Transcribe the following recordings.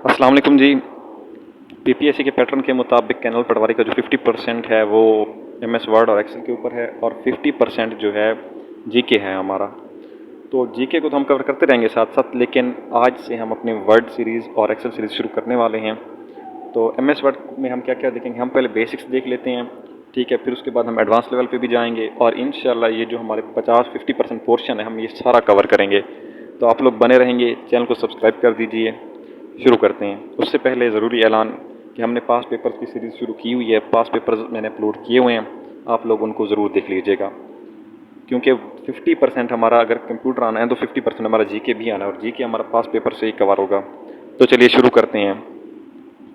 अस्सलाम वालेकुम जी। पीपीएससी के पैटर्न के मुताबिक कैनल पटवारी का जो 50% है वो एमएस वर्ड और एक्सेल के ऊपर है और 50% जो है जीके है हमारा। तो जीके को तो हम कवर करते रहेंगे साथ साथ, लेकिन आज से हम अपने वर्ड सीरीज़ और एक्सेल सीरीज़ शुरू करने वाले हैं। तो एमएस वर्ड में हम क्या क्या देखेंगे, हम पहले बेसिक्स देख लेते हैं, ठीक है। फिर उसके बाद हम एडवांस लेवल पे भी जाएंगे और इंशाल्लाह ये जो हमारे 50-50% पोर्शन है हम ये सारा कवर करेंगे। तो आप लोग बने रहेंगे, चैनल को सब्सक्राइब कर दीजिए। शुरू करते हैं। उससे पहले ज़रूरी ऐलान कि हमने पास पेपर्स की सीरीज़ शुरू की हुई है। पास पेपर्स मैंने अपलोड किए हुए हैं, आप लोग उनको ज़रूर देख लीजिएगा, क्योंकि 50% हमारा अगर कंप्यूटर आना है तो 50% हमारा जीके भी आना है और जीके हमारा पास पेपर से ही कवर होगा। तो चलिए शुरू करते हैं।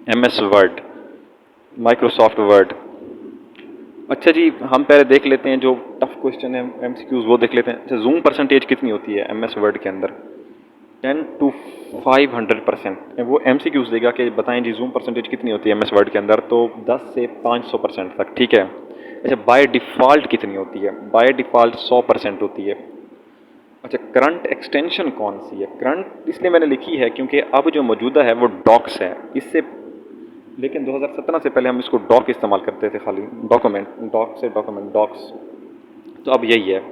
MS word, Microsoft word. अच्छा जी, हम पहले देख लेते हैं जो टफ क्वेश्चन है एमसीक्यूज वो देख लेते हैं। अच्छा, जूम परसेंटेज कितनी होती है एमएस वर्ड के अंदर? 10 to 500%। वो एमसीक्यूज देगा कि बताएं जी जूम परसेंटेज कितनी होती है एमएस वर्ड के अंदर, तो 10 से 500% तक, ठीक है। अच्छा, बाय डिफ़ॉल्ट कितनी होती है? बाय डिफ़ॉल्ट 100% होती है। अच्छा, करंट एक्सटेंशन कौन सी है? करंट इसलिए मैंने लिखी है क्योंकि अब जो मौजूदा है वो डॉक्स है, इससे लेकिन 2017 से पहले हम इसको डॉक इस्तेमाल करते थे, खाली डॉक्यूमेंट, डॉक से डॉक्यूमेंट, डॉक्स। तो अब यही है।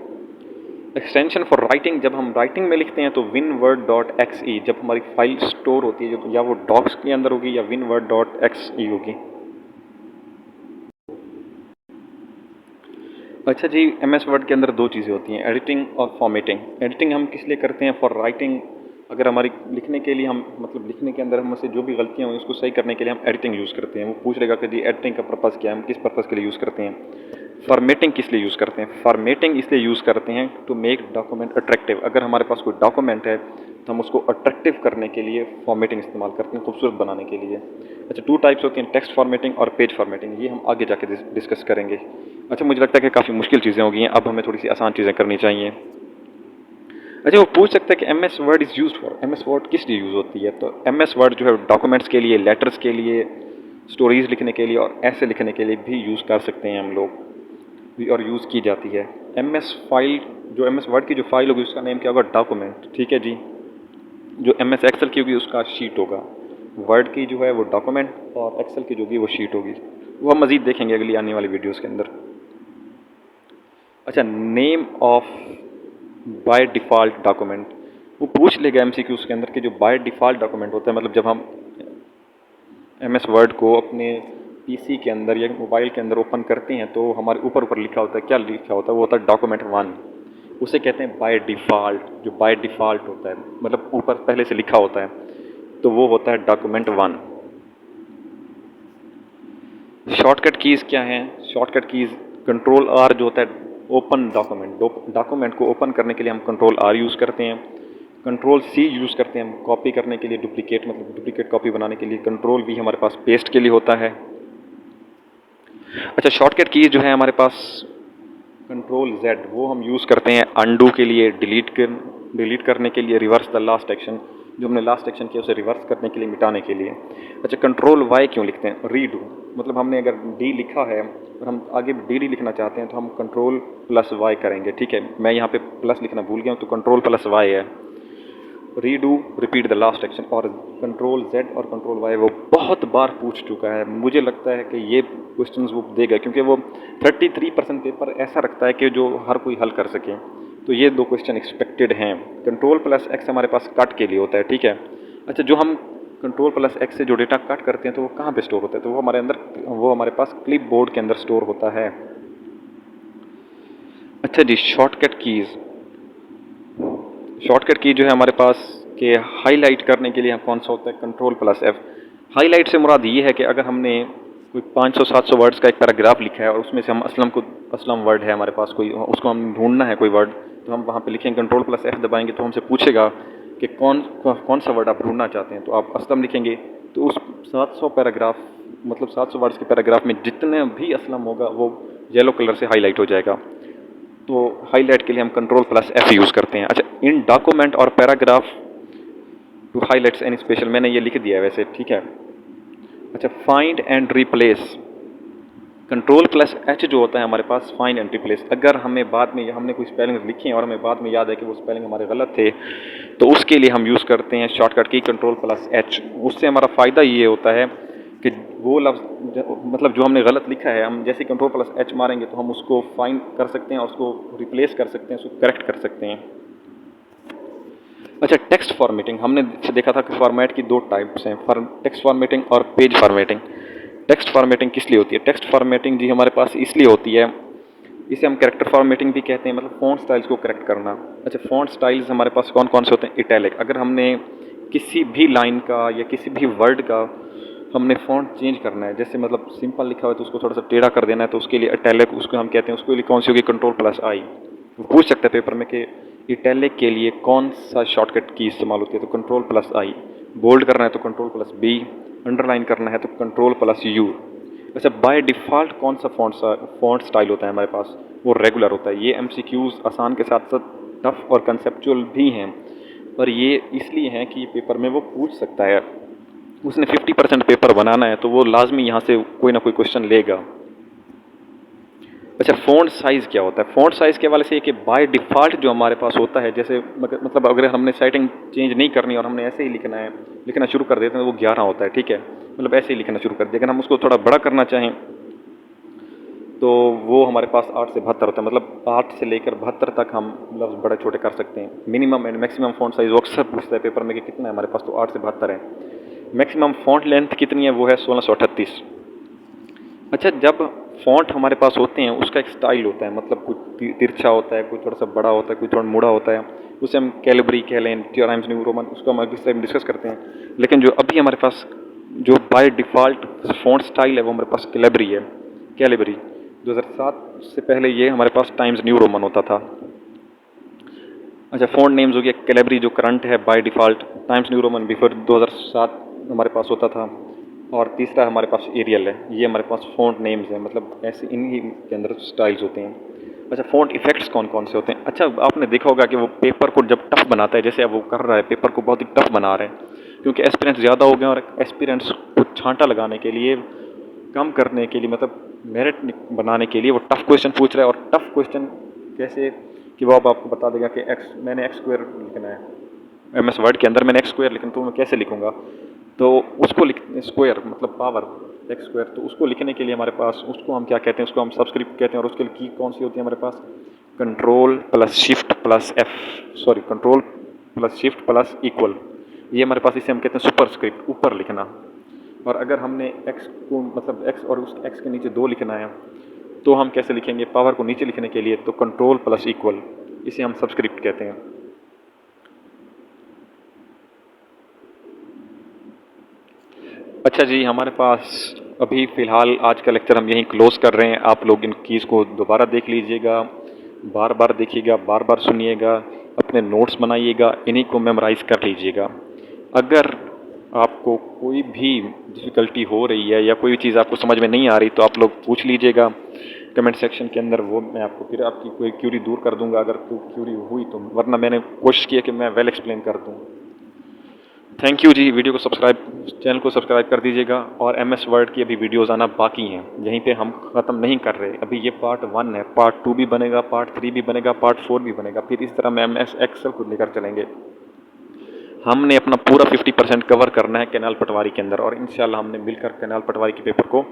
एक्सटेंशन फॉर राइटिंग, जब हम राइटिंग में लिखते हैं तो winword.xe, जब हमारी फाइल स्टोर होती है या वो डॉक्स के अंदर होगी या winword.xe होगी। अच्छा जी, एमएस वर्ड के अंदर दो चीज़ें होती हैं, एडिटिंग और फॉर्मेटिंग। एडिटिंग हम किस लिए करते हैं? For writing. अगर हमारी लिखने के लिए हम मतलब लिखने के अंदर हमसे जो भी गलतियाँ हुई उसको सही करने के लिए हम एडिटिंग यूज़ करते हैं। वो पूछ लेगा कि जी एडिटिंग का पर्पज़ क्या है, हम किस पर्पज़ के लिए यूज़ करते हैं। फॉर्मेटिंग किस लिए यूज़ करते हैं? फॉर्मेटिंग इसलिए यूज़ करते हैं टू मेक डॉक्यूमेंट अट्रैक्टिव। अगर हमारे पास कोई डॉक्यूमेंट है तो हम उसको अट्रैक्टिव करने के लिए फॉर्मेटिंग इस्तेमाल करते हैं, खूबसूरत बनाने के लिए। अच्छा, टू टाइप्स होती हैं, टेक्स्ट फॉर्मेटिंग और पेज फॉर्मेटिंग। ये हम आगे जाके डिस्कस करेंगे। अच्छा, मुझे लगता है कि काफ़ी मुश्किल चीज़ें हो गई हैं, अब हमें थोड़ी सी आसान चीज़ें करनी चाहिए। अच्छा, वो पूछ सकता है कि M S word is use for, M S word किस लिए यूज़ होती है? तो एम एस वर्ड जो है डॉक्यूमेंट्स के लिए, लेटर्स के लिए, स्टोरीज लिखने के लिए और ऐसे लिखने के लिए भी यूज़ कर सकते हैं हम लोग, और यूज़ की जाती है। एम एस फाइल, जो एम एस वर्ड की जो फाइल होगी उसका नेम क्या होगा? डॉक्यूमेंट, ठीक है जी। जो एम एस एक्सेल की होगी उसका शीट होगा। वर्ड की जो है वो डॉक्यूमेंट और एक्सेल की जो होगी वो शीट होगी। वो हम मज़ीद देखेंगे अगली आने वाली वीडियोज़ के अंदर। अच्छा, name of by default document, वो पूछ लेगा एमसीक्यूज़ के अंदर कि जो बाय डिफ़ॉल्ट डॉक्यूमेंट होता है, मतलब जब हम एमएस वर्ड को अपने पीसी के अंदर या मोबाइल के अंदर ओपन करते हैं तो हमारे ऊपर ऊपर लिखा होता है, क्या लिखा होता है? वो होता है डॉक्यूमेंट 1। उसे कहते हैं बाय डिफ़ॉल्ट। जो बाय डिफ़ॉल्ट होता है मतलब ऊपर पहले से लिखा होता है, तो वो होता है डॉक्यूमेंट 1। शॉर्टकट कीज़ क्या हैं? शॉर्टकट कीज़ कंट्रोल आर जो होता है ओपन डॉक्यूमेंट, डॉक्यूमेंट को ओपन करने के लिए हम कंट्रोल आर यूज़ करते हैं। कंट्रोल सी यूज़ करते हैं हम कॉपी करने के लिए, डुप्लीकेट मतलब डुप्लीकेट कॉपी बनाने के लिए। कंट्रोल वी हमारे पास पेस्ट के लिए होता है। अच्छा, शॉर्टकट कीज़ जो है हमारे पास कंट्रोल जेड, वो हम यूज़ करते हैं अंडू के लिए, डिलीट करने के लिए, रिवर्स द लास्ट एक्शन, जो हमने लास्ट एक्शन किया उसे रिवर्स करने के लिए, मिटाने के लिए। अच्छा, कंट्रोल वाई क्यों लिखते हैं? रीडू, मतलब हमने अगर डी लिखा है और हम आगे डी लिखना चाहते हैं तो हम कंट्रोल प्लस वाई करेंगे, ठीक है। मैं यहाँ पे प्लस लिखना भूल गया हूँ तो कंट्रोल प्लस वाई है। Redo, repeat the last action. और कंट्रोल जेड और कंट्रोल वाई वो बहुत बार पूछ चुका है, मुझे लगता है कि ये क्वेश्चंस वो देगा क्योंकि वो 33% पेपर ऐसा रखता है कि जो हर कोई हल कर सके। तो ये दो क्वेश्चन एक्सपेक्टेड हैं। कंट्रोल प्लस एक्स हमारे पास कट के लिए होता है, ठीक है। अच्छा, जो हम कंट्रोल प्लस एक्स से जो डेटा कट करते हैं तो वो कहाँ पे स्टोर होता है? तो वो हमारे अंदर, वो हमारे पास क्लिप बोर्ड के अंदर स्टोर होता है। अच्छा जी, शॉर्टकट कीज़। शॉर्टकट की जो है हमारे पास कि हाईलाइट करने के लिए कौन सा होता है? Control plus F. हाईलाइट से मुराद ये है कि अगर हमने कोई 500-700 वर्ड्स का एक पैराग्राफ लिखा है और उसमें से हम असलम वर्ड है हमारे पास कोई, उसको हम ढूंढना है कोई वर्ड, तो हम वहाँ पे लिखेंगे कंट्रोल प्लस एफ दबाएंगे तो हमसे पूछेगा कि कौन सा वर्ड आप ढूंढना चाहते हैं। तो आप असलम लिखेंगे तो उस 700 पैराग्राफ मतलब 700 वर्ड्स के पैराग्राफ में जितने भी असलम होगा वो येलो कलर से हाईलाइट हो जाएगा। तो हाईलाइट के लिए हम कंट्रोल प्लस एफ यूज़ करते हैं। अच्छा, इन डॉक्यूमेंट और paragraph to highlights any special, मैंने ये लिख दिया है वैसे, ठीक है। अच्छा, find and replace, control plus H जो होता है हमारे पास फाइंड एंड रिप्लेस। अगर हमें बाद में हमने कोई स्पेलिंग लिखे हैं और हमें बाद में याद है कि वो स्पेलिंग हमारे गलत थे, तो उसके लिए हम यूज़ करते हैं शॉर्टकट की कंट्रोल प्लस एच। उससे हमारा फ़ायदा ये होता है कि वो लफ्ज़ मतलब जो हमने गलत लिखा है, हम जैसे कंट्रोल प्लस एच मारेंगे तो हम उसको फाइंड कर सकते हैं और उसको रिप्लेस कर सकते हैं, उसको करेक्ट कर सकते हैं। अच्छा, टेक्स्ट फॉर्मेटिंग हमने देखा था कि फॉर्मेट की दो टाइप्स हैं, टेक्स्ट फॉर्मेटिंग और पेज फॉर्मेटिंग। टेक्स्ट फॉर्मेटिंग किस लिए होती है? टेक्स्ट फॉर्मेटिंग जी हमारे पास इसलिए होती है, इसे हम कैरेक्टर फॉर्मेटिंग भी कहते हैं, मतलब फ़ॉन्ट स्टाइल्स को करेक्ट करना। अच्छा, फ़ॉन्ट स्टाइल्स हमारे पास कौन कौन से होते हैं? इटैलिक। अगर हमने किसी भी लाइन का या किसी भी वर्ड का हमने फ़ॉन्ट चेंज करना है, जैसे मतलब सिंपल लिखा हुआ है तो उसको थोड़ा सा टेढ़ा कर देना है, तो उसके लिए इटैलिक उसको हम कहते हैं। उसके लिए कौन सी होगी? कंट्रोल प्लस आई। वो पूछ सकते हैं पेपर में कि इटैलिक के लिए कौन सा शॉर्टकट की इस्तेमाल होती है, तो कंट्रोल प्लस आई। बोल्ड करना है तो कंट्रोल प्लस बी। अंडरलाइन करना है तो कंट्रोल प्लस यू। अच्छा, बाय डिफ़ॉल्ट कौन सा फ़ॉन्ट स्टाइल होता है हमारे पास? वो रेगुलर होता है। ये एमसीक्यूज़ आसान के साथ साथ टफ और कंसेप्चुअल भी हैं, पर ये इसलिए हैं कि पेपर में वो पूछ सकता है। उसने 50% पेपर बनाना है तो वो लाजमी यहाँ से कोई ना कोई क्वेश्चन लेगा। अच्छा, फ़ॉन्ट साइज़ क्या होता है? फ़ॉन्ट साइज़ के हवाले से कि बाय डिफ़ॉल्ट जो हमारे पास होता है, जैसे मतलब अगर हमने सेटिंग चेंज नहीं करनी और हमने ऐसे ही लिखना है, लिखना शुरू कर देते हैं तो वो 11 होता है, ठीक है? मतलब ऐसे ही लिखना शुरू कर दिया। अगर हम उसको थोड़ा बड़ा करना चाहें तो वो हमारे पास 8 से 72 होता है, मतलब 8 से लेकर 72 तक हम लफ्ज़ बड़े छोटे कर सकते हैं। Minimum and maximum font size वो अक्सर पूछता है पेपर में कि कितना है हमारे पास, तो 8 से 72 है। मैक्सिमम फ़ॉन्ट लेंथ कितनी है? वो है 1638। अच्छा, जब फ़ॉन्ट हमारे पास होते हैं उसका एक स्टाइल होता है, मतलब कुछ तिरछा होता है, कोई थोड़ा सा बड़ा होता है, कोई थोड़ा मुड़ा होता है। उसे हम कैलिबरी कह लें, टाइम्स न्यू रोमन, उसको हम इस टाइम डिस्कस करते हैं। लेकिन जो अभी हमारे पास जो बाय डिफ़ॉल्ट फ़ॉन्ट स्टाइल है वो हमारे पास कैलिबरी है। कैलिबरी 2007 से पहले ये हमारे पास टाइम्स न्यू रोमन होता था। अच्छा, फ़ॉन्ट नेम्स हो गया कैलिबरी जो करंट है by default, times new Roman before 2007 हमारे पास होता था, और तीसरा हमारे पास एरियल है। ये हमारे पास फ़ॉन्ट नेम्स हैं, मतलब ऐसे इन्हीं के अंदर स्टाइल्स होते हैं। अच्छा, फ़ॉन्ट इफ़ेक्ट्स कौन कौन से होते हैं? अच्छा, आपने देखा होगा कि वो पेपर को जब टफ बनाता है, जैसे अब वो कर रहा है, पेपर को बहुत ही टफ बना रहे हैं, क्योंकि एस्पिरेंट्स ज़्यादा हो गए और एस्पिरेंट्स को छांटा लगाने के लिए, कम करने के लिए, मतलब मेरिट बनाने के लिए वो टफ क्वेश्चन पूछ रहा है। और टफ क्वेश्चन कैसे कि वो अब आपको बता देगा कि मैंने एक्स स्क्वायर लिखना है, एमएस वर्ड के अंदर मैंने एक्स स्क्वायर लिखना, तो मैं कैसे लिखूंगा? तो उसको लिख स्क्वायर मतलब पावर एक्स स्क्वायर, तो उसको लिखने के लिए हमारे पास उसको हम क्या कहते हैं? उसको हम सबस्क्रिप्ट कहते हैं। और उसके लिए की कौन सी होती है हमारे पास? Control plus shift plus F, sorry control plus shift plus equal. ये हमारे पास, इसे हम कहते हैं सुपरस्क्रिप्ट, ऊपर लिखना। और अगर हमने एक्स को मतलब एक्स और उस एक्स के नीचे 2 लिखना है तो हम कैसे लिखेंगे? पावर को नीचे लिखने के लिए तो कंट्रोल प्लस इक्वल, इसे हम सबस्क्रिप्ट कहते हैं। अच्छा जी, हमारे पास अभी फ़िलहाल आज का लेक्चर हम यहीं क्लोज़ कर रहे हैं। आप लोग इन कीज़ को दोबारा देख लीजिएगा, बार बार देखिएगा, बार बार सुनिएगा, अपने नोट्स बनाइएगा, इन्हीं को मेमोराइज़ कर लीजिएगा। अगर आपको कोई भी डिफ़िकल्टी हो रही है या कोई चीज़ आपको समझ में नहीं आ रही तो आप लोग पूछ लीजिएगा कमेंट सेक्शन के अंदर, वो मैं आपको फिर आपकी कोई क्यूरी दूर कर दूंगा अगर कोई क्यूरी हुई तो, वरना मैंने कोशिश की है कि मैं वेल एक्सप्लेन कर दूँ। थैंक यू जी। वीडियो को सब्सक्राइब, चैनल को सब्सक्राइब कर दीजिएगा। और एमएस वर्ड की अभी वीडियोज़ आना बाकी हैं, यहीं पे हम ख़त्म नहीं कर रहे। अभी ये पार्ट 1 है, पार्ट 2 भी बनेगा, पार्ट 3 भी बनेगा, पार्ट 4 भी बनेगा, फिर इस तरह हम एमएस एक्सेल को लेकर चलेंगे। हमने अपना पूरा 50% कवर करना है कैनाल पटवारी के अंदर, और इंशाल्लाह हमने मिलकर कैनाल पटवारी के पेपर को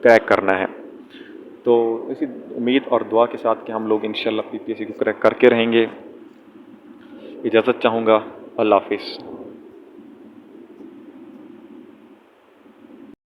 क्रैक करना है। तो इसी उम्मीद और दुआ के साथ कि हम लोग इंशाल्लाह पीपीएससी को क्रैक करके रहेंगे। इजाज़त चाहूँगा। अल्लाह हाफिज़।